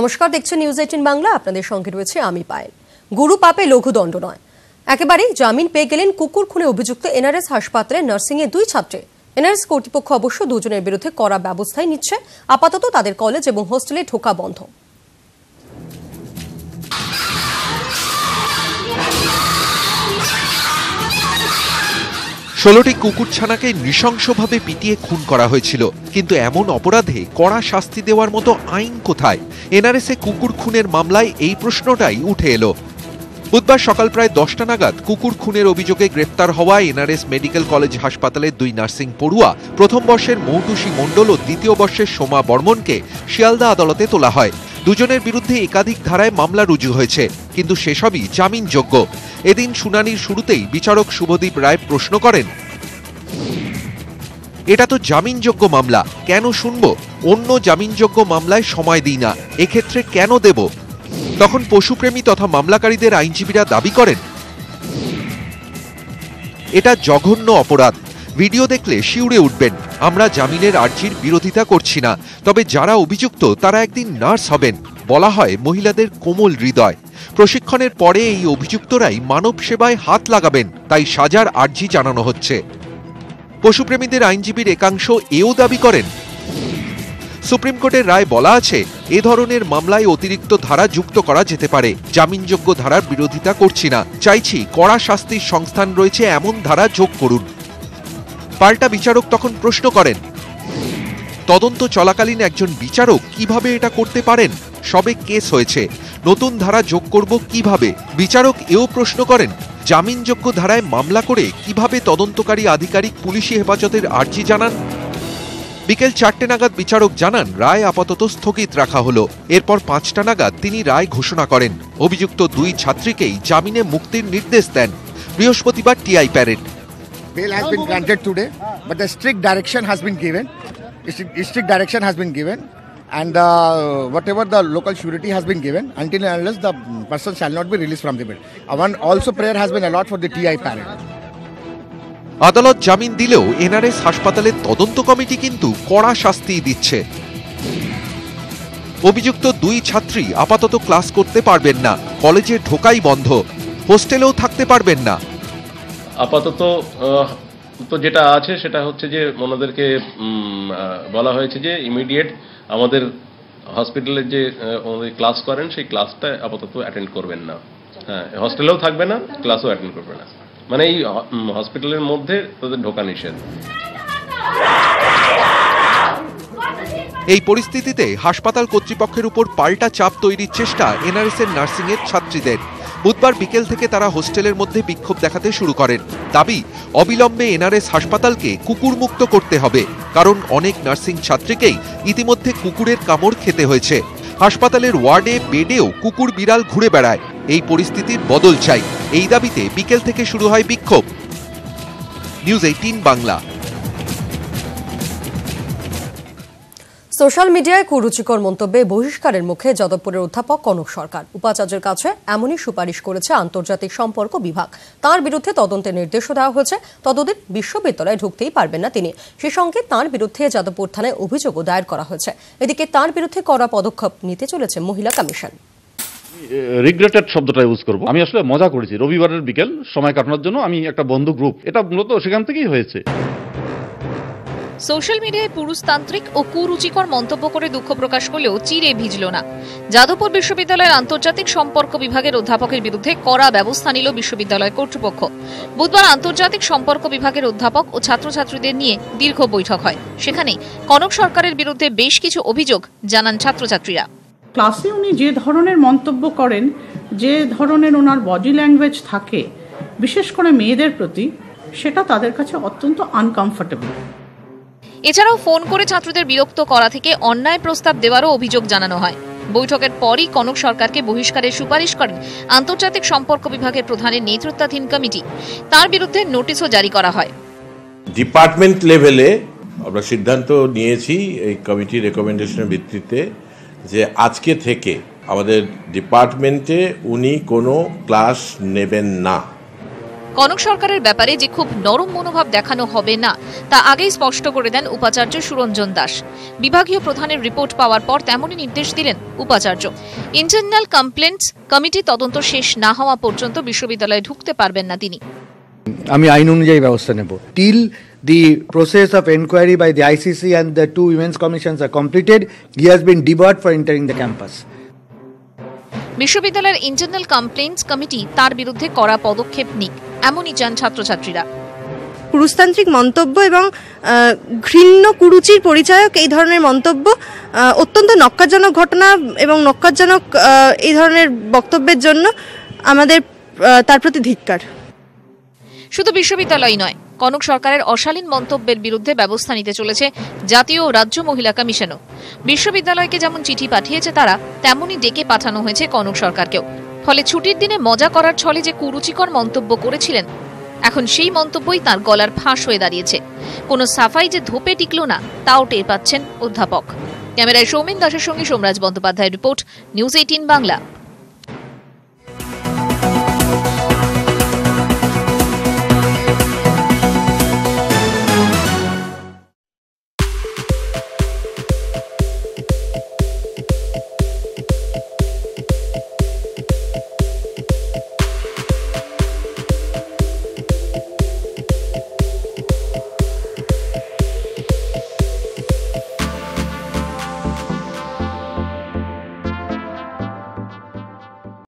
নমস্কার, দেখছেন নিউজ 18 বাংলা। আপনাদের সঙ্গে রয়েছে আমি পায়েল। গুরু পাপে লঘু দণ্ড নয়, একেবারেই জামিন পেয়ে গেলেন কুকুর খুনে অভিযুক্ত এনআরএস হাসপাতালে নার্সিংয়ে 2 ছাত্রী। এনআরএস কর্তৃপক্ষ অবশ্য দুজনের বিরুদ্ধে কড়া ব্যবস্থাই নিচ্ছে। আপাতত তাদের কলেজ এবং হোস্টেলে ঢোকা বন্ধ। ষোলোটি কুকুরছানাকে নৃশংসভাবে পিটিয়ে খুন করা হয়েছিল, কিন্তু এমন অপরাধে কড়া শাস্তি দেওয়ার মতো আইন কোথায়? এনআরএসে কুকুর খুনের মামলায় এই প্রশ্নটাই উঠে এলো। বুধবার সকাল প্রায় 10টা নাগাদ কুকুর খুনের অভিযোগে গ্রেপ্তার হওয়া এনআরএস মেডিকেল কলেজ হাসপাতালের 2 নার্সিং পড়ুয়া প্রথম বর্ষের মৌটুসী মণ্ডল ও দ্বিতীয় বর্ষের সোমা বর্মনকে শিয়ালদা আদালতে তোলা হয়। দুজনের বিরুদ্ধে একাধিক ধারায় মামলা রুজু হয়েছে, কিন্তু সেসবই জামিনযোগ্য। এদিন শুনানির শুরুতেই বিচারক শুভদীপ রায় প্রশ্ন করেন, এটা তো জামিনযোগ্য মামলা, কেন শুনবো? অন্য জামিনযোগ্য মামলায় সময় দিই না, এক্ষেত্রে কেন দেব? তখন পশুপ্রেমী তথা মামলাকারীদের আইনজীবীরা দাবি করেন, এটা জঘন্য অপরাধ, ভিডিও দেখলে শিউরে উঠবেন। আমরা জামিনের আর্জির বিরোধিতা করছি না, তবে যারা অভিযুক্ত তারা একদিন নার্স হবেন। বলা হয় মহিলাদের কোমল হৃদয়, প্রশিক্ষণের পরে এই অভিযুক্তরাই মানব সেবায় হাত লাগাবেন, তাই সাজার আর্জি জানানো হচ্ছে। পশুপ্রেমীদের আইনজীবীর একাংশ এও দাবি করেন, সুপ্রিম কোর্টের রায় বলা আছে এ ধরনের মামলায় অতিরিক্ত ধারা যুক্ত করা যেতে পারে। জামিনযোগ্য ধারার বিরোধিতা করছি না, চাইছি কড়া শাস্তির সংস্থান রয়েছে এমন ধারা যোগ করুন। পাল্টা বিচারক তখন প্রশ্ন করেন, তদন্ত চলাকালীন একজন বিচারক কিভাবে এটা করতে পারেন? সবে কেস হয়েছে, নতুন ধারা যোগ করব কিভাবে? বিচারক এও প্রশ্ন করেন, জামিনযোগ্য ধারায় মামলা করে কিভাবে তদন্তকারী আধিকারিক পুলিশি হেফাজতের আর্জি জানান? বিকেল 4টে নাগাদ বিচারক জানান রায় আপাতত স্থগিত রাখা হলো। এরপর 5টা নাগাদ তিনি রায় ঘোষণা করেন। অভিযুক্ত 2 ছাত্রীকেই জামিনে মুক্তির নির্দেশ দেন। বৃহস্পতিবার TI parade. Bail has been granted today, but the strict direction has been given. Strict direction has been given, and whatever the local surety has been given, until and unless the person shall not be released from the bail. One also prayer has been allowed for the TI parent. আদালত জামিন দিলেও NRS হাসপাতালের তদন্ত committee কিন্তু কড়া শাস্তি দিচ্ছে। অভিযুক্ত 2 ছাত্রী আপাতত ক্লাস করতে পারবেন না, কলেজে ঢোকাই বন্ধ, হোস্টেলেও থাকতে পারবেন না। আপাতত তো যেটা আছে সেটা হচ্ছে যে ওনাদেরকে বলা হয়েছে যে ইমিডিয়েট আমাদের হসপিটালে যে ক্লাস করেন সেই ক্লাসটা আপাতত অ্যাটেন্ড করবেন না। হ্যাঁ, হোস্টেলেও থাকবে না, ক্লাসও অ্যাটেন্ড করবে না, মানে এই হসপিটালের মধ্যে তাদের ঢোকা নিষেধ। এই পরিস্থিতিতে হাসপাতাল কর্তৃপক্ষের উপর পাল্টা চাপ তৈরির চেষ্টা এনআরএস এর নার্সিং এর ছাত্রীদের। বুধবার বিকেল থেকে তারা হোস্টেলের মধ্যে বিক্ষোভ দেখাতে শুরু করেন। দাবি, অবিলম্বে এনআরএস হাসপাতালকে কুকুর মুক্ত করতে হবে, কারণ অনেক নার্সিং ছাত্রীকেই ইতিমধ্যে কুকুরের কামড় খেতে হয়েছে। হাসপাতালের ওয়ার্ডে বেডেও কুকুর বিড়াল ঘুরে বেড়ায়। এই পরিস্থিতির বদল চাই, এই দাবিতে বিকেল থেকে শুরু হয় বিক্ষোভ। নিউজ 18 বাংলা। সোশ্যাল মিডিয়ায় কুরুচিকর মন্তব্যে বহিষ্কারের মুখে যাদবপুরের অধ্যাপক কনক সরকার। উপাচার্যের কাছে এমনই সুপারিশ করেছে আন্তর্জাতিক সম্পর্ক বিভাগ। তার বিরুদ্ধে তদন্তের নির্দেশও দেওয়া হয়েছে। ততদিন বিশ্ববিদ্যালয়ে ঢুকতেই পারবেন না তিনি। সে সঙ্গে তাঁর বিরুদ্ধে যাদবপুর থানায় অভিযোগও দায়ের করা হয়েছে। এদিকে তাঁর বিরুদ্ধে কড়া পদক্ষেপ নিতে চলেছে মহিলা কমিশন। রিগ্রেটেড শব্দটা ইউজ করব। আমি আসলে মজা করেছি, রবিবারের বিকেল সময় কাটানোর জন্য আমি একটা বন্ধু গ্রুপ, এটা মূলত সেখান থেকেই হয়েছে। সোশ্যাল মিডিয়ায় পুরুষতান্ত্রিক ও কুরুচিকর মন্তব্য করে দুঃখ প্রকাশ করলেও চিরে ভিজল না। যাদবপুর বিশ্ববিদ্যালয়ের আন্তর্জাতিক সম্পর্ক বিভাগের অধ্যাপকের বিরুদ্ধে কড়া ব্যবস্থা নিল বিশ্ববিদ্যালয় কর্তৃপক্ষ। বুধবার আন্তর্জাতিক সম্পর্ক বিভাগের অধ্যাপক ও ছাত্রছাত্রীদের নিয়ে দীর্ঘ বৈঠক হয়। সেখানে কনক সরকারের বিরুদ্ধে বেশ কিছু অভিযোগ জানান ছাত্রছাত্রীরা। ক্লাসে উনি যে ধরনের মন্তব্য করেন, যে ধরনের ওনার বডি ল্যাঙ্গুয়েজ থাকে, বিশেষ করে মেয়েদের প্রতি, সেটা তাদের কাছে অত্যন্ত আনকমফোর্টেবল। এছাড়াও ফোন করে ছাত্রদের বিরক্ত করা থেকে অন্যায় প্রস্তাব দেওয়ারও অভিযোগ জানানো হয়। বৈঠকের পরই কনক সরকারকে বহিষ্কারের সুপারিশ করেন আন্তর্জাতিক সম্পর্ক বিভাগের প্রধানের নেতৃত্বাধীন কমিটি। তার বিরুদ্ধে নোটিশও জারি করা হয়। ডিপার্টমেন্ট লেভেলে আমরা সিদ্ধান্ত নিয়েছি এই কমিটির রেকমেন্ডেশনের ভিত্তিতে যে আজকে থেকে আমাদের ডিপার্টমেন্টে উনি কোনো ক্লাস নেবেন না। কনক সরকারের ব্যাপারে যে খুব নরম মনোভাব দেখানো হবে না তা আগেই স্পষ্ট করে দেন উপাচার্য সুরঞ্জন দাস। বিভাগীয় প্রধানের রিপোর্ট পাওয়ার পর তেমনই নির্দেশ দিলেন উপাচার্য। ইন্টারনাল কমপ্লেন্টস কমিটি তদন্ত শেষ না হওয়া পর্যন্ত বিশ্ববিদ্যালয়ে ঢুকতে পারবেন না তিনি। আমি আইন অনুযায়ী ব্যবস্থা নেব। Till the process of inquiry by the ICC and the two women's commissions are completed, he has been debarred for entering the campus. বিশ্ববিদ্যালয়ের ইন্টারনাল কমপ্লেন্টস কমিটি তার বিরুদ্ধে কড়া পদক্ষেপ নিক, এমনই চান ছাত্রছাত্রীরা। পুরুষতান্ত্রিক মন্তব্য এবং ঘৃণ্য কুরুচির পরিচায়ক এই ধরনের মন্তব্য অত্যন্ত নক্কারজনক ঘটনা এবং নক্কারজনক এই ধরনের বক্তব্যের জন্য আমাদের তার প্রতি ধিক্কার। শুধু বিশ্ববিদ্যালয় নয়, কনক সরকারের অশালীন মন্তব্যের বিরুদ্ধে ব্যবস্থা নিতে চলেছে জাতীয় ও রাজ্য মহিলা কমিশনও। বিশ্ববিদ্যালয়কে যেমন চিঠি পাঠিয়েছে তারা, তেমনই ডেকে পাঠানো হয়েছে কনক সরকারকেও। ফলে ছুটির দিনে মজা করার ছলে যে কুরুচিকর মন্তব্য করেছিলেন, এখন সেই মন্তব্যই তাঁর গলার ফাঁস হয়ে দাঁড়িয়েছে। কোনো সাফাই যে ধোপে টিকল না তাও টের পাচ্ছেন অধ্যাপক। ক্যামেরায় সৌমেন দাসের সঙ্গে সোমরাজ বন্দ্যোপাধ্যায়ের রিপোর্ট, নিউজ 18 বাংলা।